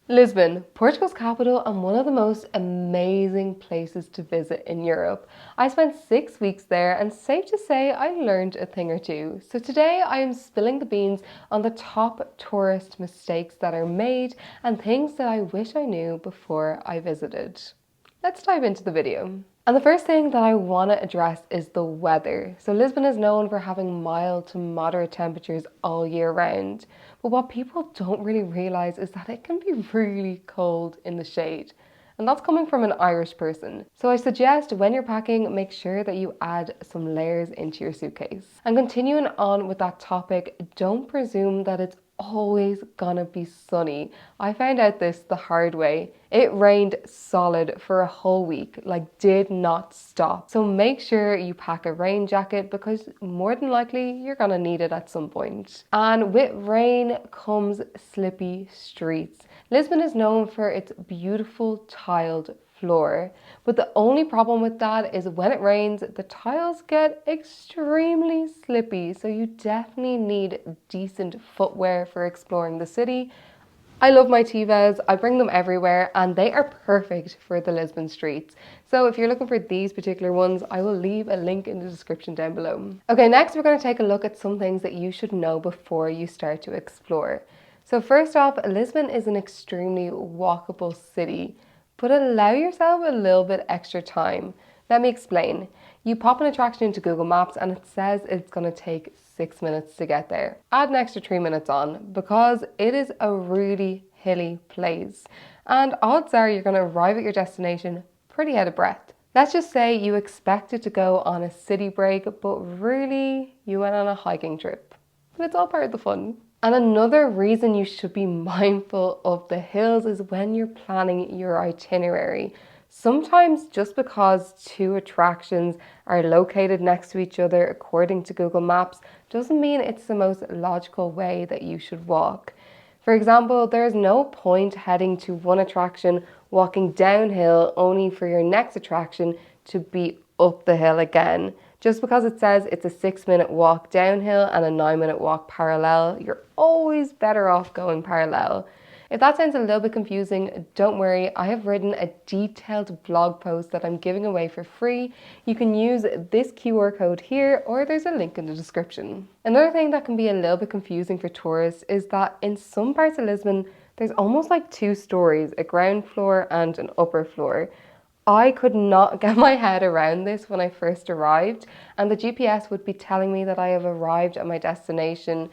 Lisbon, Portugal's capital and one of the most amazing places to visit in Europe. I spent 6 weeks there and safe to say I learned a thing or two. So today I am spilling the beans on the top tourist mistakes that are made and things that I wish I knew before I visited. Let's dive into the video. And the first thing that I want to address is the weather. So Lisbon is known for having mild to moderate temperatures all year round. But what people don't really realise is that it can be really cold in the shade. And that's coming from an Irish person. So I suggest when you're packing, make sure that you add some layers into your suitcase. And continuing on with that topic, don't presume that it's always gonna be sunny. I found out this the hard way. It rained solid for a whole week, like did not stop. So make sure you pack a rain jacket because more than likely you're gonna need it at some point. And with rain comes slippy streets. Lisbon is known for its beautiful tiled floor, but the only problem with that is when it rains, the tiles get extremely slippy, so you definitely need decent footwear for exploring the city. I love my Tevas, I bring them everywhere and they are perfect for the Lisbon streets. So if you're looking for these particular ones, I will leave a link in the description down below. Okay, next we're going to take a look at some things that you should know before you start to explore. So first off, Lisbon is an extremely walkable city, but allow yourself a little bit extra time. Let me explain. You pop an attraction into Google Maps and it says it's going to take 6 minutes to get there. Add an extra 3 minutes on because it is a really hilly place. And odds are you're going to arrive at your destination pretty out of breath. Let's just say you expected to go on a city break, but really you went on a hiking trip. But it's all part of the fun. And another reason you should be mindful of the hills is when you're planning your itinerary. Sometimes just because two attractions are located next to each other according to Google Maps doesn't mean it's the most logical way that you should walk. For example, there's no point heading to one attraction, walking downhill only for your next attraction to be up the hill again. Just because it says it's a 6-minute walk downhill and a 9-minute walk parallel, you're always better off going parallel. If that sounds a little bit confusing, don't worry, I have written a detailed blog post that I'm giving away for free. You can use this QR code here or there's a link in the description. Another thing that can be a little bit confusing for tourists is that in some parts of Lisbon, there's almost like two stories, a ground floor and an upper floor. I could not get my head around this when I first arrived, and the GPS would be telling me that I have arrived at my destination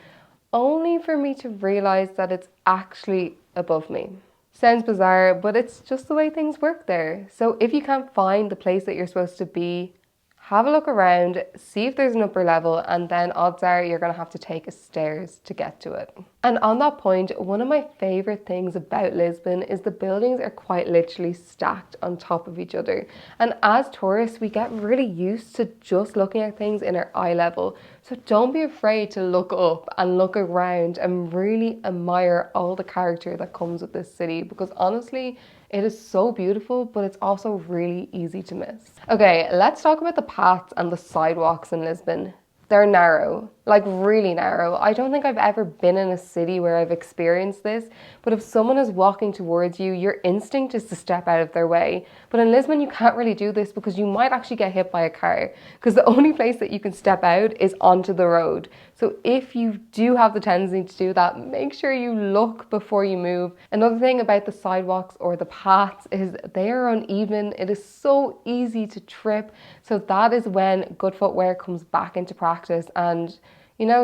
only for me to realize that it's actually above me. Sounds bizarre, but it's just the way things work there. So if you can't find the place that you're supposed to be, have a look around, see if there's an upper level, and then odds are you're going to have to take a stairs to get to it. And on that point, one of my favorite things about Lisbon is the buildings are quite literally stacked on top of each other. And as tourists, we get really used to just looking at things in our eye level. So don't be afraid to look up and look around and really admire all the character that comes with this city, because honestly, it is so beautiful, but it's also really easy to miss. Okay, let's talk about the paths and the sidewalks in Lisbon. They're narrow, like really narrow. I don't think I've ever been in a city where I've experienced this, but if someone is walking towards you, your instinct is to step out of their way. But in Lisbon, you can't really do this because you might actually get hit by a car, because the only place that you can step out is onto the road. So if you do have the tendency to do that, make sure you look before you move. Another thing about the sidewalks or the paths is they are uneven. It is so easy to trip. So that is when good footwear comes back into practice, and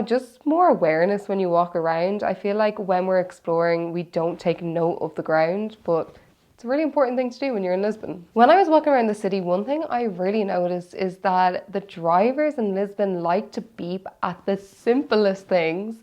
just more awareness when you walk around. I feel like when we're exploring, we don't take note of the ground, but it's a really important thing to do when you're in Lisbon. When I was walking around the city, one thing I really noticed is that the drivers in Lisbon like to beep at the simplest things.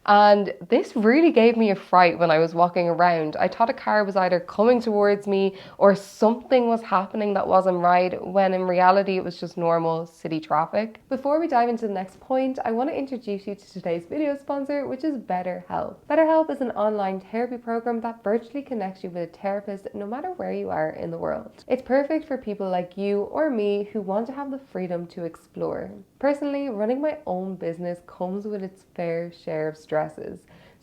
And this really gave me a fright when I was walking around. I thought a car was either coming towards me or something was happening that wasn't right, when in reality it was just normal city traffic. Before we dive into the next point, I want to introduce you to today's video sponsor, which is BetterHelp. BetterHelp is an online therapy program that virtually connects you with a therapist no matter where you are in the world. It's perfect for people like you or me who want to have the freedom to explore. Personally, running my own business comes with its fair share of stresses.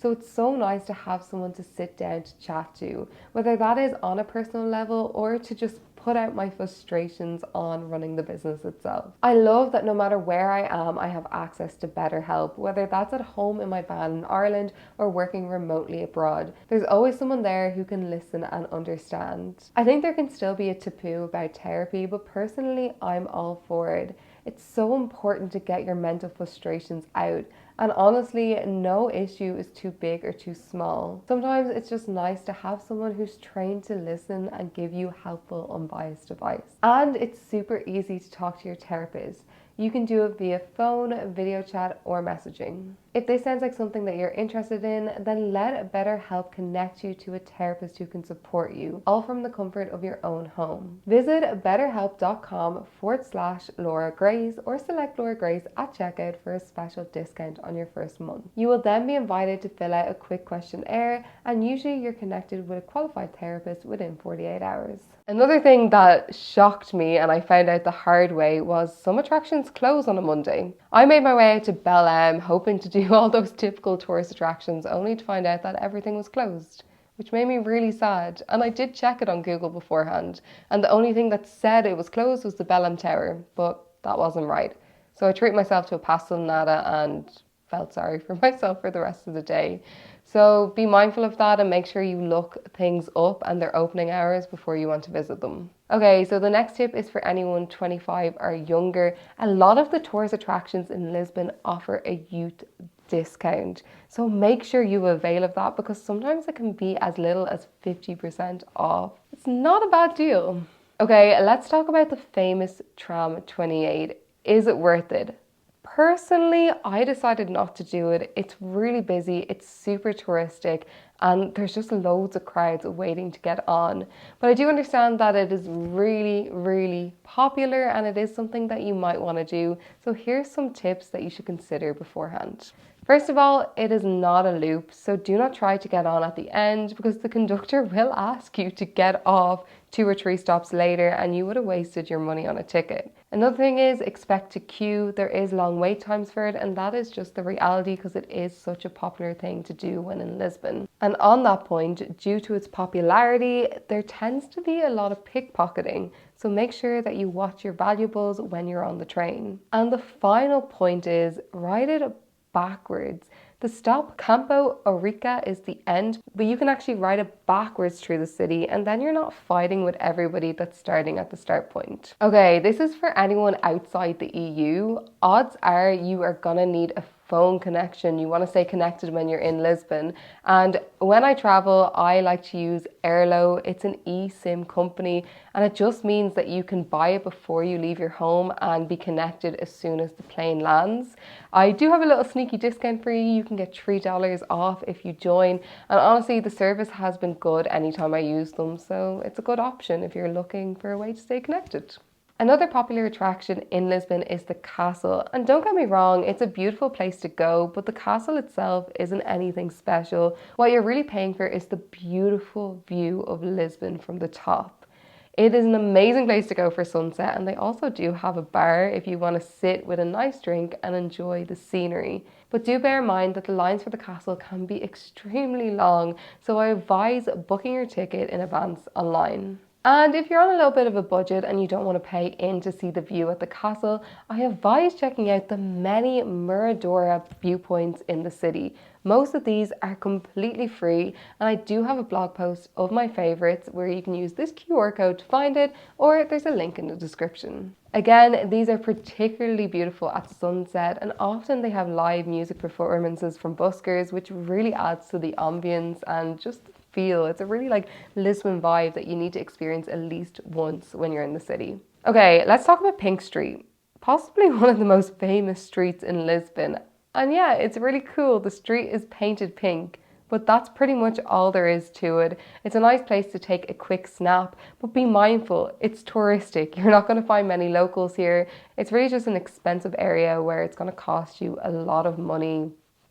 So it's so nice to have someone to sit down to chat to, whether that is on a personal level or to just put out my frustrations on running the business itself. I love that no matter where I am, I have access to better help, whether that's at home in my van in Ireland or working remotely abroad. There's always someone there who can listen and understand. I think there can still be a taboo about therapy, but personally, I'm all for it. It's so important to get your mental frustrations out. And honestly, no issue is too big or too small. Sometimes it's just nice to have someone who's trained to listen and give you helpful, unbiased advice. And it's super easy to talk to your therapist. You can do it via phone, video chat, or messaging. If this sounds like something that you're interested in, then let BetterHelp connect you to a therapist who can support you, all from the comfort of your own home. Visit betterhelp.com/Laura Grace or select Laura Grace at checkout for a special discount on your first month. You will then be invited to fill out a quick questionnaire, and usually you're connected with a qualified therapist within 48 hours. Another thing that shocked me and I found out the hard way was some attractions close on a Monday. I made my way out to Bel hoping to do all those typical tourist attractions, only to find out that everything was closed, which made me really sad. And I did check it on Google beforehand, and the only thing that said it was closed was the Bel Tower, but that wasn't right. So I treated myself to a pastel nada and felt sorry for myself for the rest of the day. So be mindful of that and make sure you look things up and their opening hours before you want to visit them. Okay, so the next tip is for anyone 25 or younger. A lot of the tourist attractions in Lisbon offer a youth discount. So make sure you avail of that because sometimes it can be as little as 50% off. It's not a bad deal. Okay, let's talk about the famous tram 28. Is it worth it? Personally, I decided not to do it. It's really busy, it's super touristic, and there's just loads of crowds waiting to get on. But I do understand that it is really, really popular and it is something that you might want to do. So here's some tips that you should consider beforehand. First of all, it is not a loop, so do not try to get on at the end because the conductor will ask you to get off 2 or 3 stops later and you would have wasted your money on a ticket. Another thing is expect to queue. There is long wait times for it, and that is just the reality because it is such a popular thing to do when in Lisbon. And on that point, due to its popularity, there tends to be a lot of pickpocketing. So make sure that you watch your valuables when you're on the train. And the final point is ride it backwards. The stop Campo Aurica is the end, but you can actually ride it backwards through the city and then you're not fighting with everybody that's starting at the start point. Okay, this is for anyone outside the EU. Odds are you are gonna need a phone connection. You want to stay connected when you're in Lisbon. And when I travel, I like to use Airlo. It's an eSIM company and it just means that you can buy it before you leave your home and be connected as soon as the plane lands. I do have a little sneaky discount for you. You can get $3 off if you join. And honestly, the service has been good anytime I use them. So it's a good option if you're looking for a way to stay connected. Another popular attraction in Lisbon is the castle. And don't get me wrong, it's a beautiful place to go, but the castle itself isn't anything special. What you're really paying for is the beautiful view of Lisbon from the top. It is an amazing place to go for sunset, and they also do have a bar if you want to sit with a nice drink and enjoy the scenery. But do bear in mind that the lines for the castle can be extremely long, so I advise booking your ticket in advance online. And if you're on a little bit of a budget and you don't want to pay in to see the view at the castle, I advise checking out the many Miradora viewpoints in the city. Most of these are completely free, and I do have a blog post of my favorites where you can use this QR code to find it, or there's a link in the description. Again, these are particularly beautiful at sunset, and often they have live music performances from buskers, which really adds to the ambience and just feel. It's a really Lisbon vibe that you need to experience at least once when you're in the city. Okay, let's talk about Pink Street. Possibly one of the most famous streets in Lisbon. And yeah, it's really cool. The street is painted pink, but that's pretty much all there is to it. It's a nice place to take a quick snap, but be mindful, it's touristic. You're not going to find many locals here. It's really just an expensive area where it's going to cost you a lot of money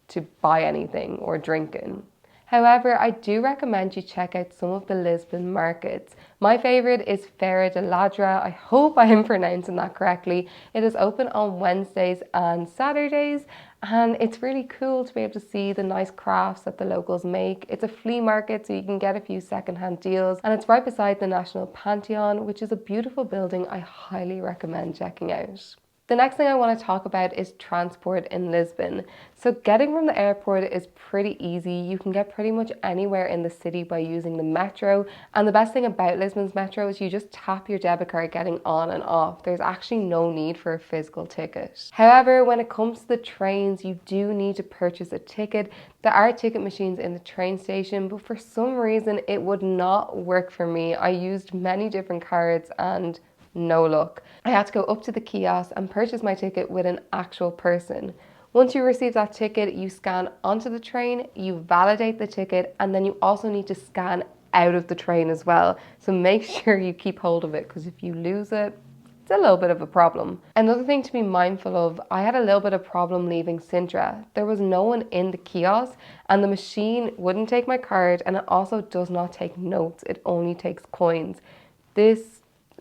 to buy anything or drink in. However, I do recommend you check out some of the Lisbon markets. My favourite is Feira de Ladra. I hope I am pronouncing that correctly. It is open on Wednesdays and Saturdays, and it's really cool to be able to see the nice crafts that the locals make. It's a flea market, so you can get a few secondhand deals, and it's right beside the National Pantheon, which is a beautiful building I highly recommend checking out. The next thing I want to talk about is transport in Lisbon. So getting from the airport is pretty easy. You can get pretty much anywhere in the city by using the metro. And the best thing about Lisbon's metro is you just tap your debit card getting on and off. There's actually no need for a physical ticket. However, when it comes to the trains, you do need to purchase a ticket. There are ticket machines in the train station, but for some reason it would not work for me. I used many different cards and no luck. I had to go up to the kiosk and purchase my ticket with an actual person. Once you receive that ticket, you scan onto the train, you validate the ticket, and then you also need to scan out of the train as well. So make sure you keep hold of it, because if you lose it, it's a little bit of a problem. Another thing to be mindful of, I had a little bit of problem leaving Sintra. There was no one in the kiosk and the machine wouldn't take my card, and it also does not take notes. It only takes coins. This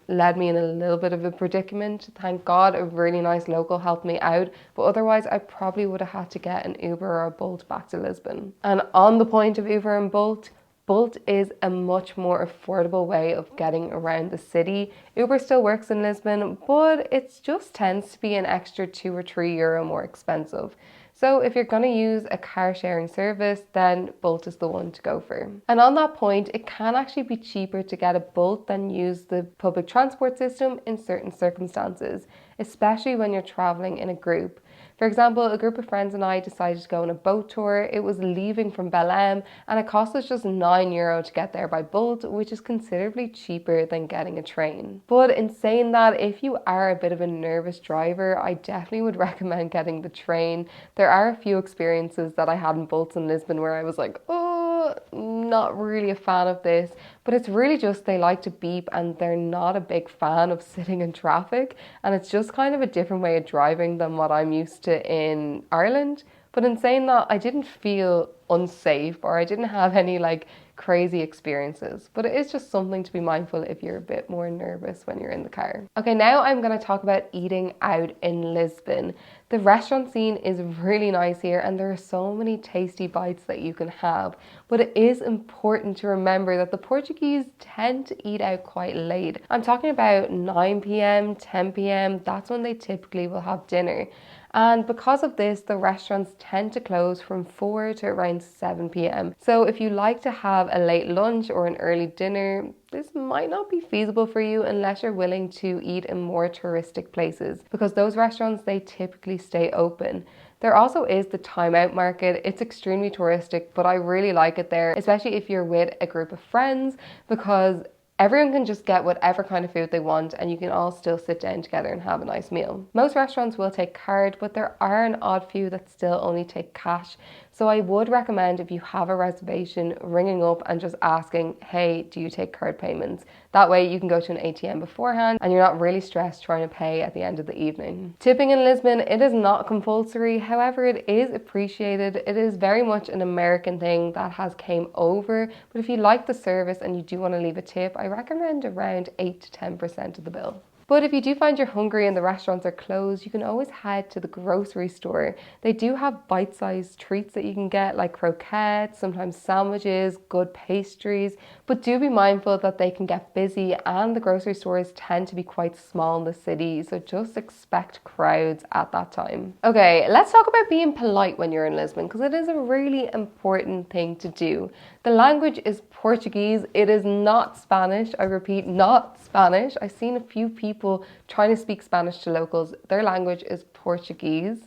led me in a little bit of a predicament. Thank God a really nice local helped me out, but otherwise I probably would have had to get an Uber or a Bolt back to Lisbon. And on the point of Uber and Bolt, Bolt is a much more affordable way of getting around the city. Uber still works in Lisbon, but it just tends to be an extra €2 or €3 more expensive. So if you're going to use a car sharing service, then Bolt is the one to go for. And on that point, it can actually be cheaper to get a Bolt than use the public transport system in certain circumstances, especially when you're traveling in a group. For example, a group of friends and I decided to go on a boat tour. It was leaving from Belém and it cost us just €9 to get there by Bolt, which is considerably cheaper than getting a train. But in saying that, if you are a bit of a nervous driver, I definitely would recommend getting the train. There are a few experiences that I had in Bolts in Lisbon where I was like, oh, not really a fan of this. But it's really just they like to beep and they're not a big fan of sitting in traffic. And it's just kind of a different way of driving than what I'm used to in Ireland. But in saying that, I didn't feel unsafe or I didn't have any like crazy experiences, but it is just something to be mindful if you're a bit more nervous when you're in the car. Okay, now I'm going to talk about eating out in Lisbon. The restaurant scene is really nice here and there are so many tasty bites that you can have, but it is important to remember that the Portuguese tend to eat out quite late. I'm talking about 9 p.m, 10 p.m, that's when they typically will have dinner. And because of this, the restaurants tend to close from 4 to around 7 p.m. So if you like to have a late lunch or an early dinner, this might not be feasible for you unless you're willing to eat in more touristic places, because those restaurants, they typically stay open. There also is the Time Out Market. It's extremely touristic, but I really like it there, especially if you're with a group of friends, because everyone can just get whatever kind of food they want and you can all still sit down together and have a nice meal. Most restaurants will take card, but there are an odd few that still only take cash. So I would recommend, if you have a reservation, ringing up and just asking, hey, do you take card payments? That way you can go to an ATM beforehand and you're not really stressed trying to pay at the end of the evening. Tipping in Lisbon, it is not compulsory. However, it is appreciated. It is very much an American thing that has came over. But if you like the service and you do want to leave a tip, I recommend around 8 to 10% of the bill. But if you do find you're hungry and the restaurants are closed, you can always head to the grocery store. They do have bite-sized treats that you can get, like croquettes, sometimes sandwiches, good pastries, but do be mindful that they can get busy and the grocery stores tend to be quite small in the city, so just expect crowds at that time. Okay, let's talk about being polite when you're in Lisbon, because it is a really important thing to do. The language is Portuguese. It is not Spanish. I repeat, not Spanish. I've seen a few people trying to speak Spanish to locals. Their language is Portuguese.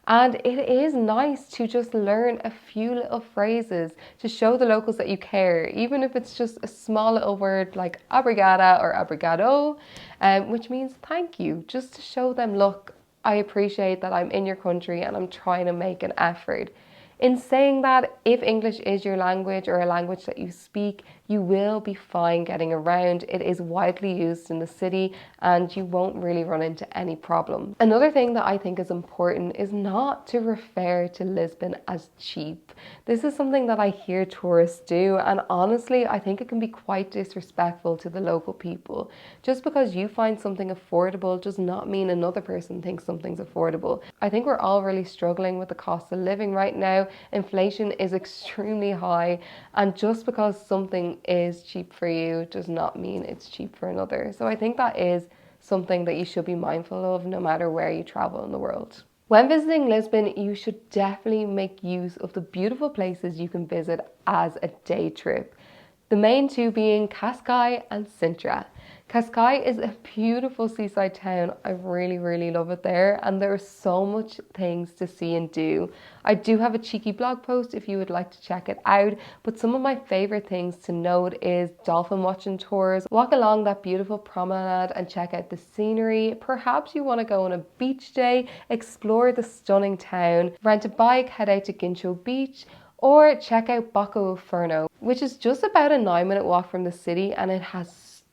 And it is nice to just learn a few little phrases to show the locals that you care, even if it's just a small little word like obrigada or obrigado, which means thank you, just to show them, look, I appreciate that I'm in your country and I'm trying to make an effort. In saying that, if English is your language or a language that you speak, you will be fine getting around. It is widely used in the city and you won't really run into any problems. Another thing that I think is important is not to refer to Lisbon as cheap. This is something that I hear tourists do, and honestly I think it can be quite disrespectful to the local people. Just because you find something affordable does not mean another person thinks something's affordable. I think we're all really struggling with the cost of living right now. Inflation is extremely high, and just because something is cheap for you does not mean it's cheap for another. So I think that is something that you should be mindful of no matter where you travel in the world. When visiting Lisbon, you should definitely make use of the beautiful places you can visit as a day trip. The main two being Cascais and Sintra. Cascais is a beautiful seaside town. I really love it there, and there are so much things to see and do. I do have a cheeky blog post if you would like to check it out, but some of my favorite things to note is dolphin watching tours, walk along that beautiful promenade and check out the scenery. Perhaps you want to go on a beach day, explore the stunning town, rent a bike, head out to Guincho Beach, or check out Bocco Inferno, which is just about a 9-minute walk from the city, and it has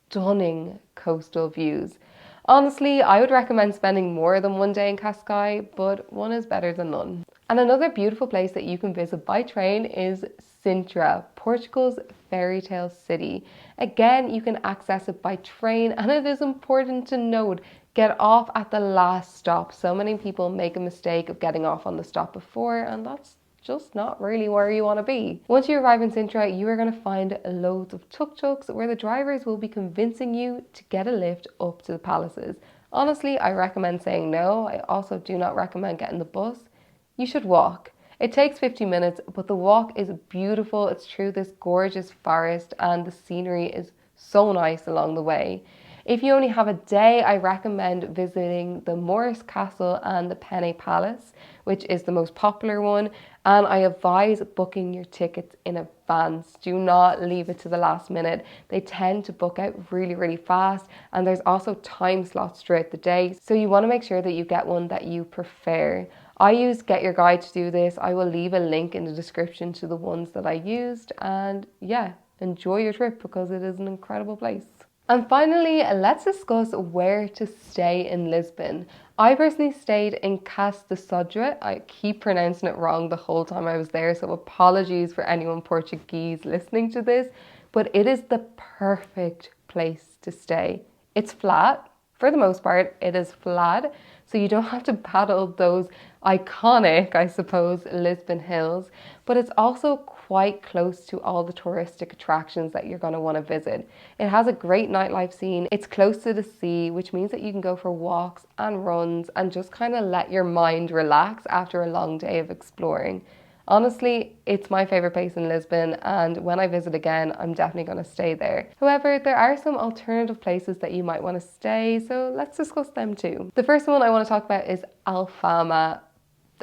stunning coastal views. Honestly, I would recommend spending more than one day in Cascais, but one is better than none. And another beautiful place that you can visit by train is Sintra, Portugal's fairy tale city. Again, you can access it by train, and it is important to note, get off at the last stop. So many people make a mistake of getting off on the stop before, and that's just not really where you want to be. Once you arrive in Sintra, you are going to find loads of tuk-tuks where the drivers will be convincing you to get a lift up to the palaces. Honestly, I recommend saying no. I also do not recommend getting the bus. You should walk. It takes 50 minutes, but the walk is beautiful. It's through this gorgeous forest and the scenery is so nice along the way. If you only have a day, I recommend visiting the Moorish Castle and the Penne Palace, which is the most popular one, and I advise booking your tickets in advance. Do not leave it to the last minute. They tend to book out really fast, and there's also time slots throughout the day, so you want to make sure that you get one that you prefer. I used Get Your Guide to do this. I will leave a link in the description to the ones that I used, and yeah, enjoy your trip because it is an incredible place. And finally, let's discuss where to stay in Lisbon. I personally stayed in Cas de Sodré. I keep pronouncing it wrong the whole time I was there, so apologies for anyone Portuguese listening to this, but it is the perfect place to stay. It's flat. For the most part, it is flat, so you don't have to paddle those iconic, I suppose, Lisbon hills, but it's also quite close to all the touristic attractions that you're going to want to visit. It has a great nightlife scene. It's close to the sea, which means that you can go for walks and runs and just kind of let your mind relax after a long day of exploring. Honestly, it's my favorite place in Lisbon, and when I visit again, I'm definitely going to stay there. However, there are some alternative places that you might want to stay, so let's discuss them too. The first one I want to talk about is Alfama,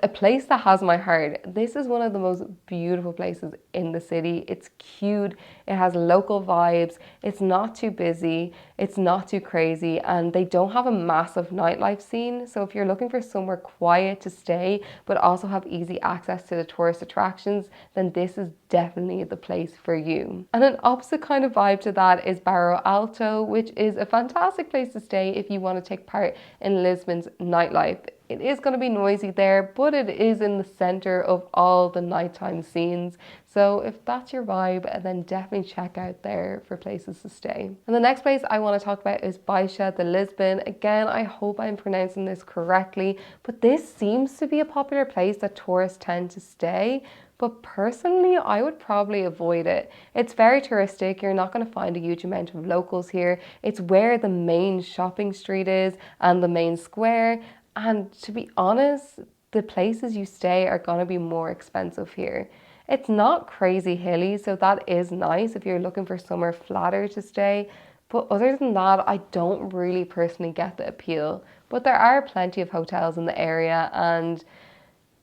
a place that has my heart. This is one of the most beautiful places in the city. It's cute, it has local vibes, it's not too busy, it's not too crazy, and they don't have a massive nightlife scene. So if you're looking for somewhere quiet to stay, but also have easy access to the tourist attractions, then this is definitely the place for you. And an opposite kind of vibe to that is Barro Alto, which is a fantastic place to stay if you want to take part in Lisbon's nightlife. It is going to be noisy there, but it is in the center of all the nighttime scenes. So if that's your vibe, then definitely check out there for places to stay. And the next place I want to talk about is Baixa de Lisbon. Again, I hope I'm pronouncing this correctly, but this seems to be a popular place that tourists tend to stay. But personally, I would probably avoid it. It's very touristic. You're not going to find a huge amount of locals here. It's where the main shopping street is and the main square. And to be honest, the places you stay are going to be more expensive here. It's not crazy hilly, so that is nice if you're looking for somewhere flatter to stay. But other than that, I don't really personally get the appeal. But there are plenty of hotels in the area and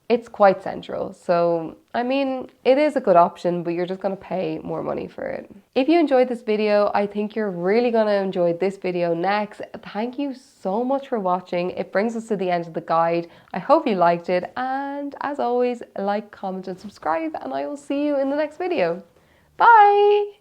it's quite central. So, I mean, it is a good option, but you're just going to pay more money for it. If you enjoyed this video, I think you're really going to enjoy this video next. Thank you so much for watching. It brings us to the end of the guide. I hope you liked it. And as always, like, comment, and subscribe, and I will see you in the next video. Bye!